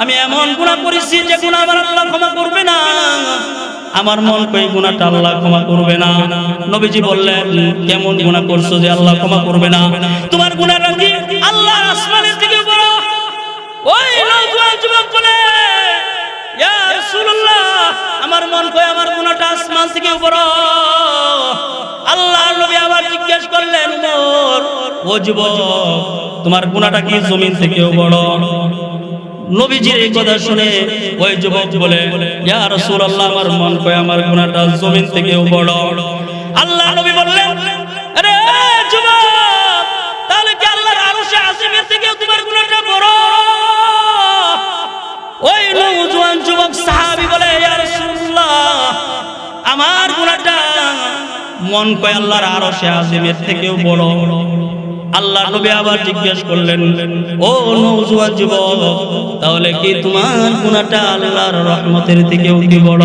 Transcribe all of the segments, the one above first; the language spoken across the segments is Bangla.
আমি এমন গুনাহ করেছি যে গুনাহ আমার আল্লাহ ক্ষমা করবে না। আমার মন কই গুনাহটা আল্লাহ ক্ষমা করবে না। নবীজি বললেন, কেমন গুনাহ করছো যে আল্লাহ ক্ষমা করবে না? তোমার গুনাহটা কি আল্লাহর আসমানের থেকে বড়? ওই নওজোয়ান যুবক বলে, ইয়া রাসূলুল্লাহ, আমার মন কই আমার গুনাহটা আসমান থেকে বড়। আল্লাহর নবী আবার জিজ্ঞেস করলেন, উমর, ও যুবক, তোমার গুনাহটা কি জমিন থেকেও বড়? নবীজির এই কথা শুনে ওই যুবক বলে, ইয়া রাসূলুল্লাহ, আমার মন কয় আমার গুনাহটা জমিন থেকেও বড়। আল্লাহ নবী বললেন, আরে যুবক, তাহলে কি আল্লাহর আরশে আসিমের থেকেও তোমার গুনাহটা বড়? ওই নওজোয়ান যুবক সাহাবী বলে, ইয়া রাসূলুল্লাহ, আমার গুনাহটা মন কয় আল্লাহর আরশে আসিমের থেকেও বড়। আল্লাহ নবী আবার জিজ্ঞেস করলেন, ও নওজোয়ান যুবক, তাহলে কি তোমার গুনাহটা আল্লাহর রহমতের থেকেও কি বড়?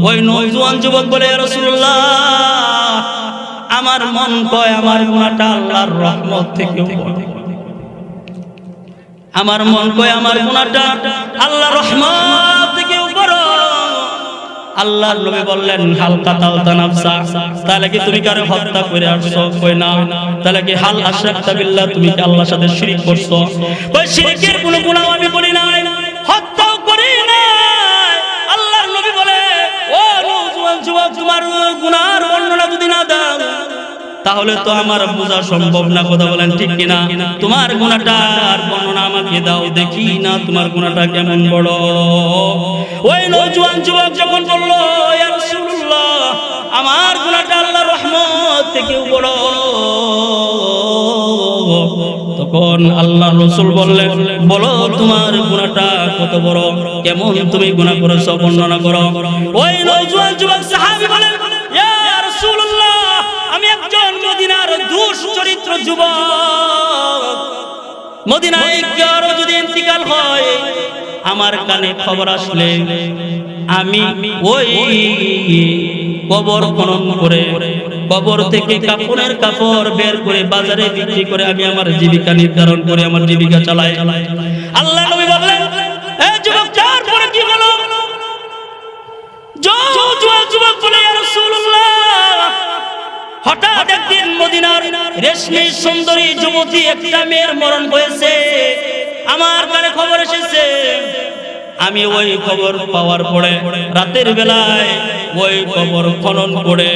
ওই নওজোয়ান যুবক বলে, ইয়া রাসূলুল্লাহ, আমার মন কয় আমার গুনাহটা আল্লাহর রহমত থেকেও বড়। আমার মন কয় আমার গুনাহটা আল্লাহর রহমত থেকেও বড়। আল্লাহর নবী বললেন, হাল কাতালতা নাফসা, তাহলে কি তুমি কারো হত্যা করে আসছো? কই না। তাহলে কি হাল আশরাকতা বিল্লাহ, তুমি কি আল্লাহর সাথে শিরক করছো? কই শিরকের কোনো গুনাহ আমি করি নাই, হত্যাও করি নাই। আল্লাহর নবী বলে, ও নওজোয়ান যুবক, তোমার গুনাহর বর্ণনা যদি না দাও তাহলে তো আমার বোঝা সম্ভব না। কথা বলেন ঠিক কিনা? তোমার গুনাহটার বর্ণনা আমাকে দাও, দেখি না তোমার গুনাহটা কেমন বড়। ওই নওজোয়ান যুবক যখন বলল, ইয়া রাসূলুল্লাহ, আমার গুনাহটা আল্লাহর রহমত থেকেও বড়, তখন আল্লাহ রাসূল বললেন, বলো তোমার গুনাহটা কত বড়, কেমন তুমি গুনাহ করেছো, বর্ণনা করো। ওই নওজোয়ান যুবক সাহাবী বলেন, ইয়া রাসূলুল্লাহ, আমি একজন মদিনার দুশ্চরিত্র যুবক, মদিনায় কারো যদি ইন্তিকাল হয়, আমার কানে খবর আসলে আমি ওই কবর খনন করে কবর থেকে কাপড়ের কাপড় বের করে বাজারে বিক্রি করে আমি আমার জীবিকা নির্ধারণ করে আমার জীবিকা চালাই। আল্লাহ নবী বললেন, এ যুবক, তারপরে কি হলো? যুবক বলে, ইয়া রাসূলুল্লাহ, হঠাৎ একদিন মদিনার রেশমি সুন্দরী যুবতী একটা মেয়ের মরণ হয়েছে, আমার কানে খবর এসেছে। আমি ওই খবর পাওয়ার পরে রাতের বেলায় ওই কবর খনন করে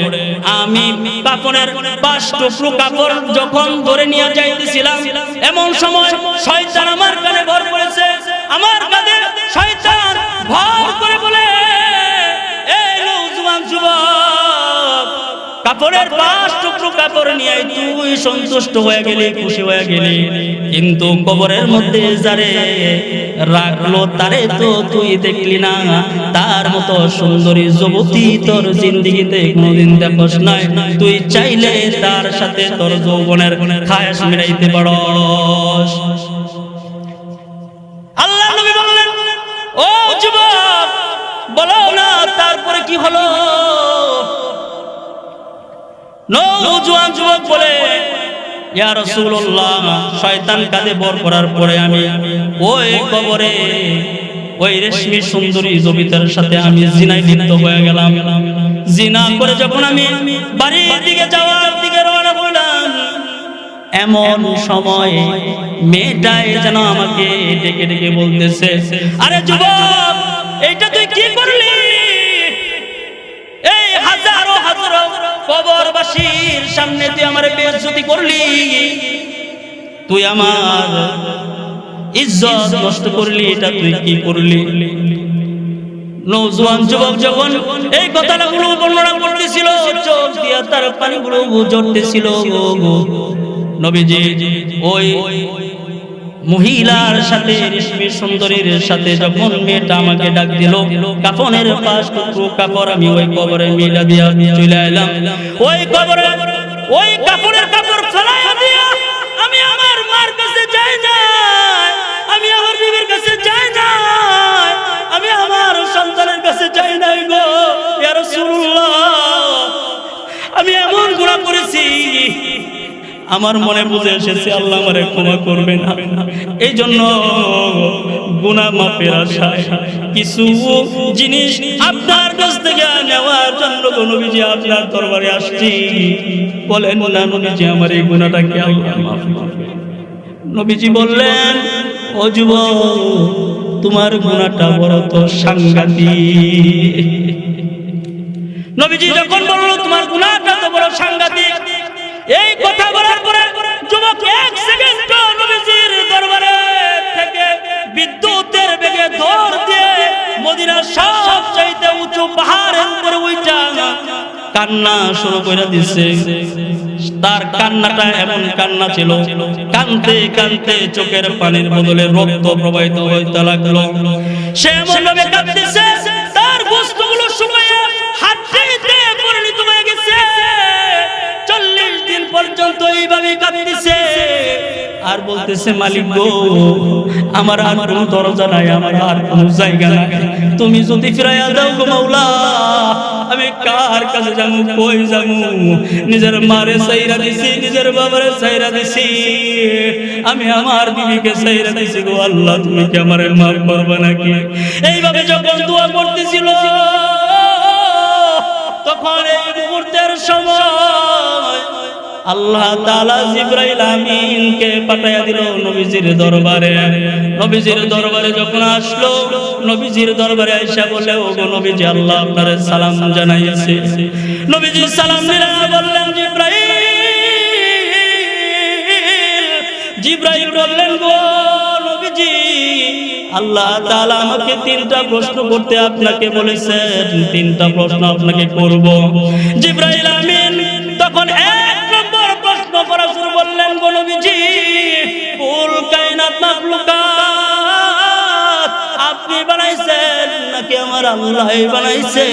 আমি কাপড়ের 5 টুকরো কাপড় যখন ধরে নিয়ে যাইতেছিলাম, এমন সময় শয়তান আমার কানে ভর করেছে। আমার কানে শয়তান ভর করে বলে, এই নওজোয়ান যুবক, কাপড়ের 5 টুকরো কাপড় নিয়ে তুই সন্তুষ্ট হয়ে গেলি, খুশি হয়ে গেলি, কিন্তু কবরের মধ্যে যারে রাখলো তারে তো তুই দেখলি না। তার মতো সুন্দরী যুবতী তোর জিন্দেগিতে কোনোদিন দেখোস নাই। তুই চাইলে তার সাথে তোর যৌবনের খায়াস মিলাইতে পারস। আল্লাহ নবী বললেন, ও যুবক, বলো না তারপরে কি হলো? নওজোয়ান যুবক বলে, ইয়া রাসূলুল্লাহ, শয়তান কাঁধে বর করার পরে আমি ওই কবরে ওই রেশমি সুন্দরী যুবতীর সাথে আমি জিনায় লিপ্ত হয়ে গেলাম। জিনা করে যখন আমি বাড়ির দিকে যাওয়ার দিকে রওনা হলাম, এমন সময় মেয়েটাই যেন আমাকে ডেকে ডেকে বলতেছে, আরে যুবক, এইটা তুই কি করলি? এই হাজারো হাজারো কবরবাসীর সামনে তুই আমার বেইজ্জতি করলি, তুই আমার ইজ্জত নষ্ট করলি, এটা তুই কি করলি? নওজোয়ান যুবক যখন এই কথাগুলো বর্ণনা করতেছিল, চোখ দিয়ে তার পানিগুলো ঝরতেছিল। নবীজি ওই মহিলার সাথে, রেশমি সুন্দরীর সাথে যখন মেয়েটা আমাকে ডাক দিল, কাফনের 5 টুকরো কাপড় আমি ওই কবরে মিলা দিয়া চলে এলাম। ওই কবরে ওই কাপড়ের কাপড় ফেলাইয়া দিয়া আমি আমার মার কাছে যাই না, আমি আমার বিবির কাছে যাই না, আমি আমার সন্তানের কাছে যাই নাই গো ইয়া রাসূলুল্লাহ। আমি এমন গুনাহ করেছি, আমার মনে বুঝে এসেছে আল্লাহ আমারে ক্ষমা করবে না। এই জন্য গুনাহ মাফের আশায় কিছু জিনিস আপনার কাছ থেকে নেওয়ার জন্য নবীজি আপনার দরবারে আসছি। বলেন না নবীজি আমার এই গুনাহটাকে আল্লাহ মাফ করবে। নবীজি বললেন, ও যুবক, তোমার গুনাহটা বড় তো সাংঘাতিক। নবীজি যখন বলল তোমার গুনাহটা তো বড় সাংঘাতিক, এই কথা বলার পরে যুবক এক সেকেন্ড নবীজির দরবারে থেকে বিদ্যুতের বেগে দৌড় দিয়ে মদিনার সবচাইতে উঁচু পাহাড়ের উপরে উঠা কান্না শুরু করে দিছে। তার কান্নাটা এমন কান্না ছিল, কানতে কানতে চোখের পানির বদলে রক্ত প্রবাহিত হইতে লাগলো। সে এমন ভাবে কাঁদতেছে তার বস্তুগুলো শুকিয়ে হাড্ডিতে পরিণত হয়ে গেছে। 40 দিন পর্যন্ত এইভাবে কাঁদতেছে আর বলতেছে, মালিক গো, আমার আর কোনো দরজা নাই, আমার আর কোনো জায়গা নাই, তুমি যদি ফিরাইয়া দাও গো মাওলা, আমি কার কাছে যাবো, কই যাবো? নিজের মারে সাইরা দিছি, নিজের বাবারে সাইরা দিছি, আমি আমার বিবিকে সাইরা দিছি গো আল্লাহ, তুমি কি আমারে মাফ করবে নাকি? এইভাবে যখন দোয়া করতেছিল তখন এই মুহূর্তের সময় আল্লাহ তাআলা জিবরাইল আমিনকে পাঠাইয়া দিল নবীজির দরবারে। নবীজির দরবারে যখন আসলো, নবীজির দরবারে আয়েশা বলে, ও গো নবীজি, আল্লাহ আপনারে সালাম জানাইছে। নবীজি সালাম দিলেন, বললেন জিবরাইল। জিবরাইল বললেন, গো নবীজি, আল্লাহ তাআলা আমাকে 3টা প্রশ্ন করতে আপনাকে বলেছেন, 3টা প্রশ্ন আপনাকে করব। জিবরাইল আমিন তখন বললেন, গো নবীজি, কুল কায়নাত মাখলুকাত আপনি বানাইছেন নাকি আমার আল্লাহ বানাইছে?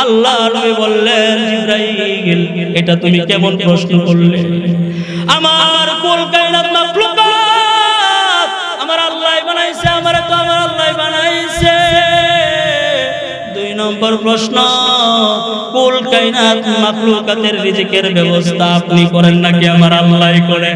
আল্লাহ নবী বললেন, জিবরাইল, এটা তুমি কেমন প্রশ্ন করলে? আমার কুল কায়নাত মাখলুকাত আমার আল্লাহ বানাইছে, আমার তো আমার আল্লাহ বানাইছে। 2 নম্বর প্রশ্ন, কুল কায়নাত মাখলুকাতের রিজিকের ব্যবস্থা আপনি করেন নাকি আমার আল্লাহ করে?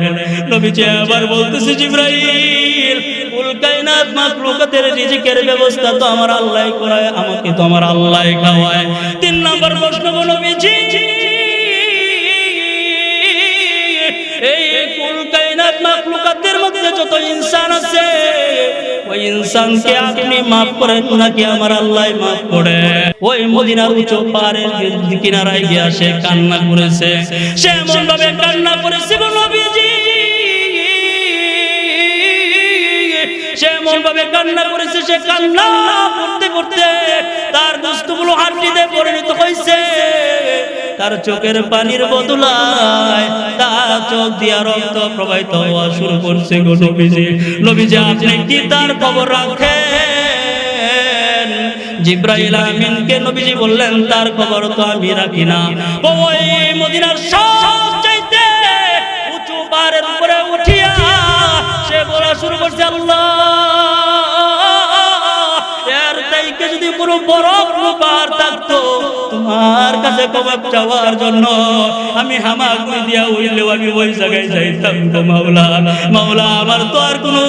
নবীজি আবার বলতেছে, জিবরাইল, কুল কায়নাত মাখলুকাতের রিজিকের ব্যবস্থা তো আমার আল্লাহ করে, আমাকে তো আমার আল্লাহ খাওয়ায়। 3 নম্বর প্রশ্ন, নবীজি, এই কুল কায়নাত মাখলুকাতের মধ্যে যত ইনসান আছে, ওই ইনসানকে আপনি মাফ করেন নাকি আমার আল্লাহ মাফ করে? ওই মদিনার উঁচু পাহাড়ের কিনারায় গিয়ে সে কান্না করেছে। সে এমন ভাবে কান্না করেছে গো নবীজি, সে এমন ভাবে কান্না করেছে, সে কান্না করতে করতে তার বস্তুগুলো হাড্ডিতে পরিণত হয়েছে। তার চোখের পানির বদলায় তার চোখ দিয়া রক্ত প্রবাহিত হওয়া শুরু করছে গো নবীজি। নবীজি আপনি কি তার খবর রাখেন? জিবরাইল আমিনকে নবীজি বললেন, তার খবর তো আমি রাখি না। ওই মদিনার সবচাইতে উঁচু পাহাড়ের উপরে উঠিয়া সে বলা শুরু করছে, আল্লাহ, এর থেকে যদি কোনো বড় পাহাড় থাকতো তোমার কাছে ক্ষমা চাওয়ার জন্য আমি হামাগুড়ি দিয়া উইলেও আমি ওই জায়গায় যাইতাম গো মাওলা। মাওলা, আমার তো আর কোনো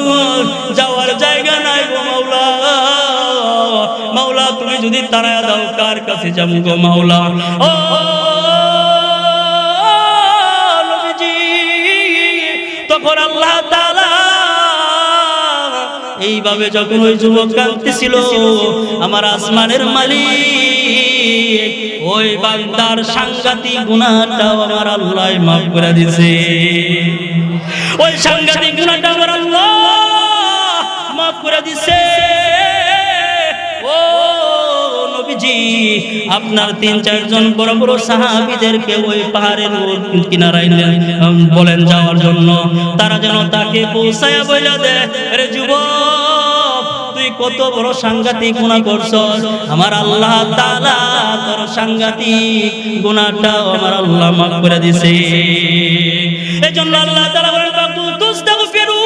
যাওয়ার জায়গা নাই গো মাওলা। মাওলা, তুমি যদি তাড়ায়া দাও কার কাছে যাবো গো মাওলা? ও নবীজি, তখন আল্লাহ তাআলা এইভাবে যখন ওই যুবক কাঁদতেছিল, আমার আসমানের মালিক ওই বান্দার সাংঘাতিক গুনাহটাও আমার আল্লাহ মাফ করে দিয়েছে। ওই সাংঘাতিক গুনাহটা আমার আল্লাহ মাফ করে দিয়েছে। ও নবীজি, আপনার 3-4 জন বড় বড় সাহাবীদেরকে ওই পাহাড়ের কিনারায় বলেন যাওয়ার জন্য, তারা যেন তাকে পৌঁছায়া বইলা দেয়, আরে যুবক, তুই কত বড় সাংঘাতিক গুনাহ করছস, আমার আল্লাহ তাআলা তোর সাংঘাতিক গুনাহটাও আমার আল্লাহ মাফ করে দিয়েছে। এজন্য আল্লাহ তাআলা বলেন, তুস্তাগফিরু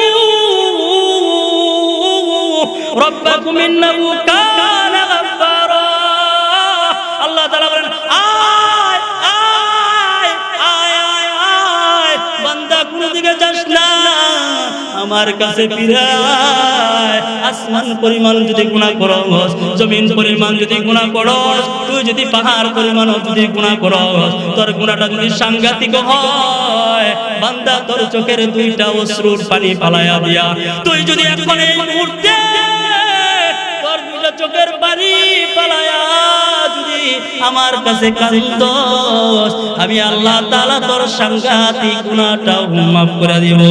রাব্বাকুম ইন্নাহু কানা গাফফারা। আল্লাহ তাআলা বলেন, আয় আয় আয় আয় দিকে যাস না, আমার কাছে ফিরে আয়। আসমান পরিমাণ যদি গুনাহ করস, জমিন পরিমাণ যদি গুনাহ করস, তুই যদি পাহাড় পরিমাণ যদি গুনাহ করস, তোর গুনাহটা যদি সাংঘাতিক হয়, বান্দা তোর চোখের দুইটা অশ্রুর পানি ফালায়া দিয়া তুই যদি এখন এই মুহূর্তে তোর দুইটা চোখের পানি ফালায়া যদি আমার কাছে কাঁদস, আমি আল্লাহ তাআলা তোর সাংঘাতিক গুনাহটাও মাফ করে দিব।